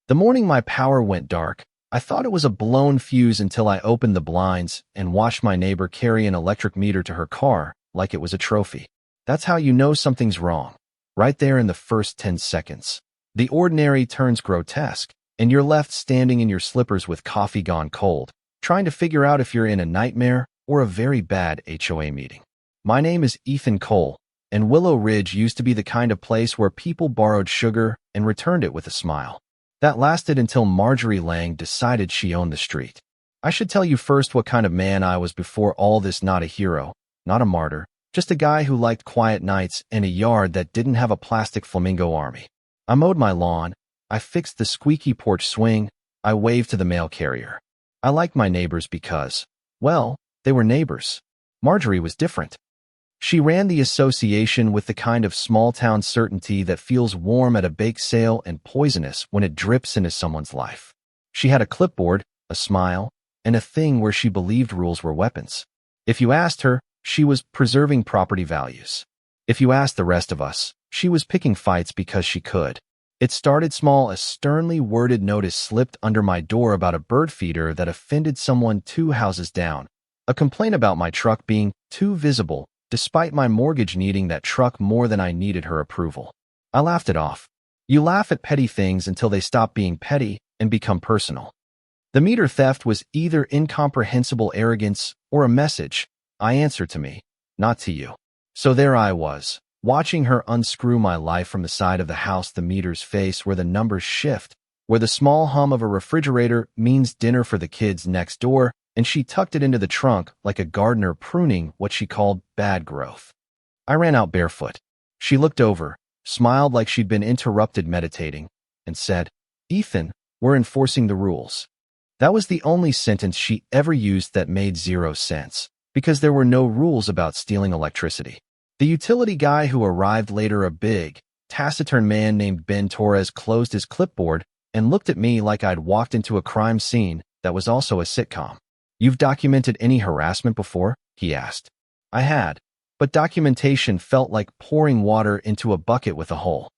The morning my power went dark, I thought it was a blown fuse until I opened the blinds and watched my neighbor carry an electric meter to her car like it was a trophy. That's how you know something's wrong. Right there in the first 10 seconds. The ordinary turns grotesque, and you're left standing in your slippers with coffee gone cold, trying to figure out if you're in a nightmare or a very bad HOA meeting. My name is Ethan Cole, and Willow Ridge used to be the kind of place where people borrowed sugar and returned it with a smile. That lasted until Marjorie Lang decided she owned the street. I should tell you first what kind of man I was before all this. Not a hero, not a martyr, just a guy who liked quiet nights and a yard that didn't have a plastic flamingo army. I mowed my lawn, I fixed the squeaky porch swing, I waved to the mail carrier. I liked my neighbors because, well, they were neighbors. Marjorie was different. She ran the association with the kind of small-town certainty that feels warm at a bake sale and poisonous when it drips into someone's life. She had a clipboard, a smile, and a thing where she believed rules were weapons. If you asked her, she was preserving property values. If you asked the rest of us, she was picking fights because she could. It started small. A sternly worded notice slipped under my door about a bird feeder that offended someone 2 houses down. A complaint about my truck being too visible, despite my mortgage needing that truck more than I needed her approval. I laughed it off. You laugh at petty things until they stop being petty and become personal. The meter theft was either incomprehensible arrogance or a message. I answered to me, not to you. So there I was, watching her unscrew my life from the side of the house, the meter's face where the numbers shift, where the small hum of a refrigerator means dinner for the kids next door, and she tucked it into the trunk like a gardener pruning what she called bad growth. I ran out barefoot. She looked over, smiled like she'd been interrupted meditating, and said, "Ethan, we're enforcing the rules." That was the only sentence she ever used that made 0 sense, because there were no rules about stealing electricity. The utility guy who arrived later, a big, taciturn man named Ben Torres, closed his clipboard and looked at me like I'd walked into a crime scene that was also a sitcom. "You've documented any harassment before?" he asked. I had, but documentation felt like pouring water into a bucket with a hole.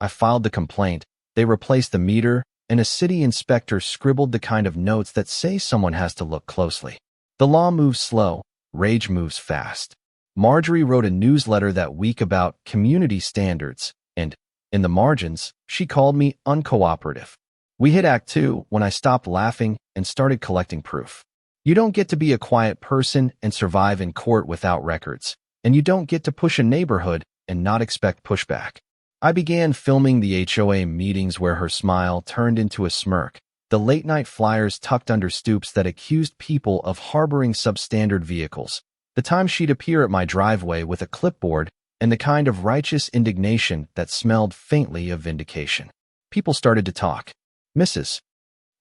I filed the complaint, they replaced the meter, and a city inspector scribbled the kind of notes that say someone has to look closely. The law moves slow, rage moves fast. Marjorie wrote a newsletter that week about community standards, and, in the margins, she called me uncooperative. We hit Act 2 when I stopped laughing and started collecting proof. You don't get to be a quiet person and survive in court without records, and you don't get to push a neighborhood and not expect pushback. I began filming the HOA meetings where her smile turned into a smirk, the late-night flyers tucked under stoops that accused people of harboring substandard vehicles, the time she'd appear at my driveway with a clipboard, and the kind of righteous indignation that smelled faintly of vindication. People started to talk. Mrs.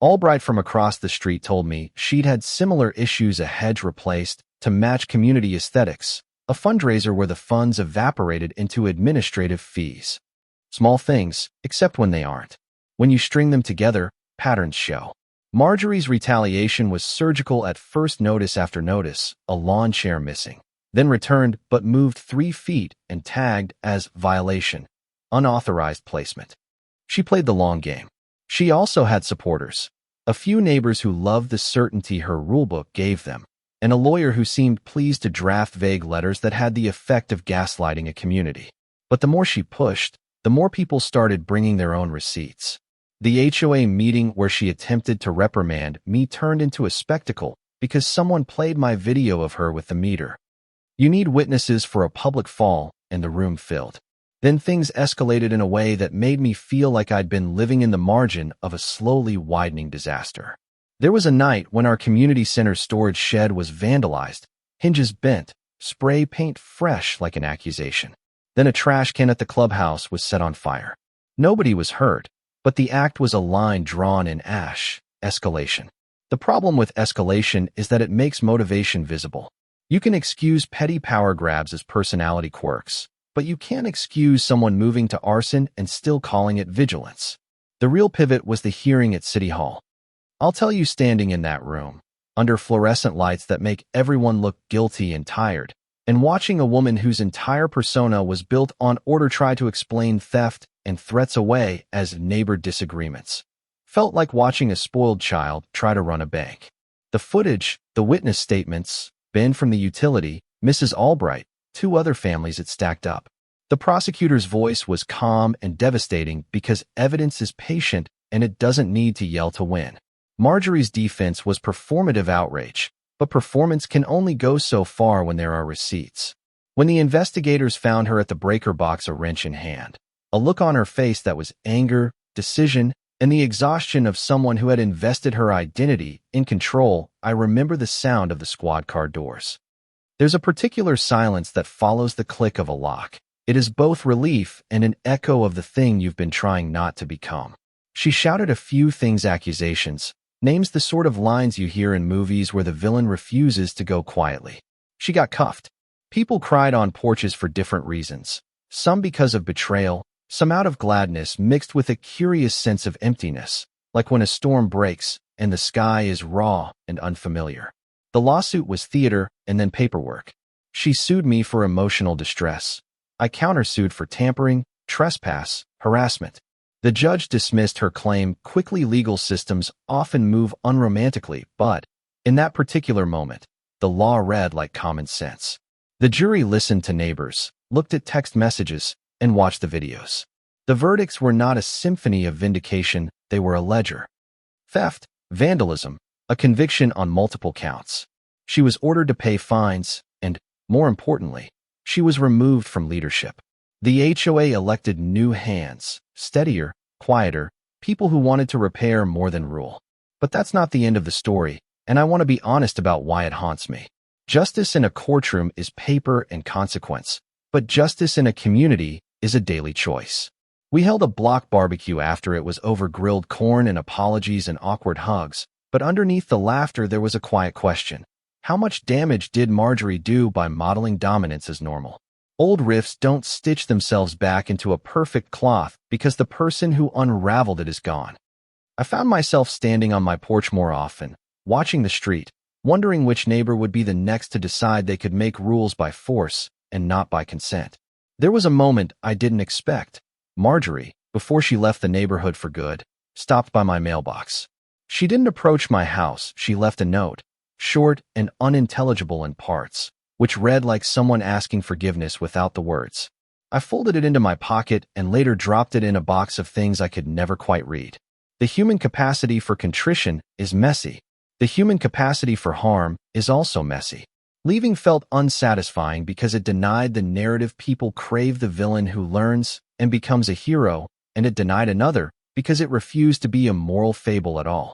Albright from across the street told me she'd had similar issues, a hedge replaced to match community aesthetics, a fundraiser where the funds evaporated into administrative fees. Small things, except when they aren't. When you string them together, patterns show. Marjorie's retaliation was surgical at first. Notice after notice, a lawn chair missing, then returned but moved 3 feet and tagged as violation, unauthorized placement. She played the long game. She also had supporters, a few neighbors who loved the certainty her rulebook gave them, and a lawyer who seemed pleased to draft vague letters that had the effect of gaslighting a community. But the more she pushed, the more people started bringing their own receipts. The HOA meeting where she attempted to reprimand me turned into a spectacle because someone played my video of her with the meter. You need witnesses for a public fall, and the room filled. Then things escalated in a way that made me feel like I'd been living in the margin of a slowly widening disaster. There was a night when our community center storage shed was vandalized, hinges bent, spray paint fresh like an accusation. Then a trash can at the clubhouse was set on fire. Nobody was hurt, but the act was a line drawn in ash: escalation. The problem with escalation is that it makes motivation visible. You can excuse petty power grabs as personality quirks, but you can't excuse someone moving to arson and still calling it vigilance. The real pivot was the hearing at City Hall. I'll tell you, standing in that room, under fluorescent lights that make everyone look guilty and tired, and watching a woman whose entire persona was built on order try to explain theft and threats away as neighbor disagreements, Felt like watching a spoiled child try to run a bank. The footage, the witness statements, Ben from the utility, Mrs. Albright, two other families it stacked up. The prosecutor's voice was calm and devastating because evidence is patient and it doesn't need to yell to win. Marjorie's defense was performative outrage, but performance can only go so far when there are receipts. When the investigators found her at the breaker box, a wrench in hand, a look on her face that was anger, decision, and the exhaustion of someone who had invested her identity in control, I remember the sound of the squad car doors. There's a particular silence that follows the click of a lock. It is both relief and an echo of the thing you've been trying not to become. She shouted a few things, accusations, names, the sort of lines you hear in movies where the villain refuses to go quietly. She got cuffed. People cried on porches for different reasons, some because of betrayal, some out of gladness mixed with a curious sense of emptiness, like when a storm breaks and the sky is raw and unfamiliar. The lawsuit was theater and then paperwork. She sued me for emotional distress. I countersued for tampering, trespass, harassment. The judge dismissed her claim quickly. Legal systems often move unromantically, but in that particular moment, the law read like common sense. The jury listened to neighbors, looked at text messages, and watched the videos. The verdicts were not a symphony of vindication, they were a ledger. Theft, vandalism, a conviction on multiple counts. She was ordered to pay fines, and, more importantly, she was removed from leadership. The HOA elected new hands, steadier, quieter, people who wanted to repair more than rule. But that's not the end of the story, and I want to be honest about why it haunts me. Justice in a courtroom is paper and consequence, but justice in a community is a daily choice. We held a block barbecue after it was over, grilled corn and apologies and awkward hugs, but underneath the laughter there was a quiet question. How much damage did Marjorie do by modeling dominance as normal? Old rifts don't stitch themselves back into a perfect cloth because the person who unraveled it is gone. I found myself standing on my porch more often, watching the street, wondering which neighbor would be the next to decide they could make rules by force and not by consent. There was a moment I didn't expect. Marjorie, before she left the neighborhood for good, stopped by my mailbox. She didn't approach my house, she left a note, short and unintelligible in parts, which read like someone asking forgiveness without the words. I folded it into my pocket and later dropped it in a box of things I could never quite read. The human capacity for contrition is messy. The human capacity for harm is also messy. Leaving felt unsatisfying because it denied the narrative people crave, the villain who learns and becomes a hero, and it denied another because it refused to be a moral fable at all.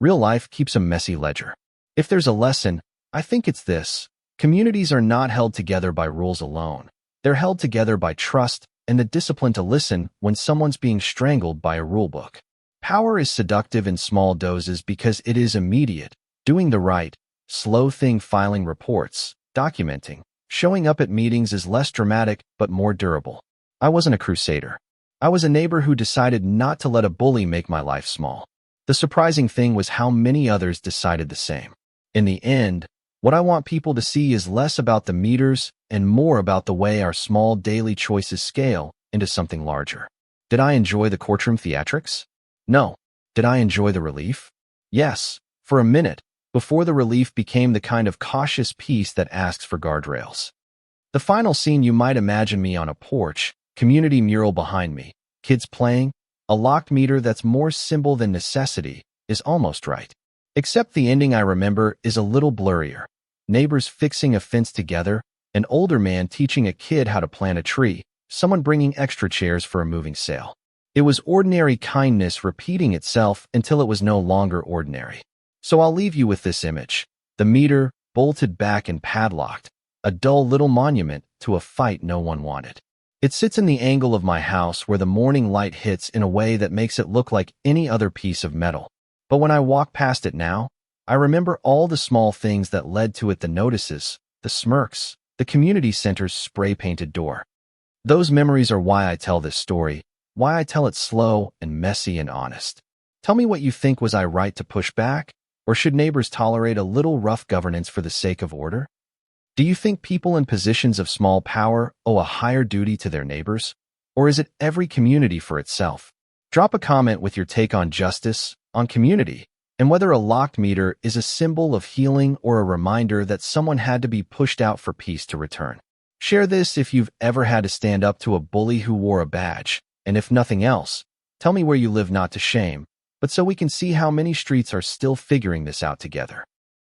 Real life keeps a messy ledger. If there's a lesson, I think it's this. Communities are not held together by rules alone. They're held together by trust and the discipline to listen when someone's being strangled by a rulebook. Power is seductive in small doses because it is immediate, doing the right, slow thing, filing reports, documenting, showing up at meetings is less dramatic but more durable. I wasn't a crusader. I was a neighbor who decided not to let a bully make my life small. The surprising thing was how many others decided the same. In the end, what I want people to see is less about the meters and more about the way our small daily choices scale into something larger. Did I enjoy the courtroom theatrics? No. Did I enjoy the relief? Yes, for a minute, before the relief became the kind of cautious peace that asks for guardrails. The final scene, you might imagine me on a porch, community mural behind me, kids playing, a locked meter that's more symbol than necessity, is almost right. Except the ending I remember is a little blurrier. Neighbors fixing a fence together, an older man teaching a kid how to plant a tree, someone bringing extra chairs for a moving sale. It was ordinary kindness repeating itself until it was no longer ordinary. So I'll leave you with this image. The meter, bolted back and padlocked, a dull little monument to a fight no one wanted. It sits in the angle of my house where the morning light hits in a way that makes it look like any other piece of metal. But when I walk past it now, I remember all the small things that led to it, the notices, the smirks, the community center's spray-painted door. Those memories are why I tell this story, why I tell it slow and messy and honest. Tell me what you think. Was I right to push back? Or should neighbors tolerate a little rough governance for the sake of order? Do you think people in positions of small power owe a higher duty to their neighbors? Or is it every community for itself? Drop a comment with your take on justice, on community, and whether a locked meter is a symbol of healing or a reminder that someone had to be pushed out for peace to return. Share this if you've ever had to stand up to a bully who wore a badge, and if nothing else, tell me where you live, not to shame, but so we can see how many streets are still figuring this out together.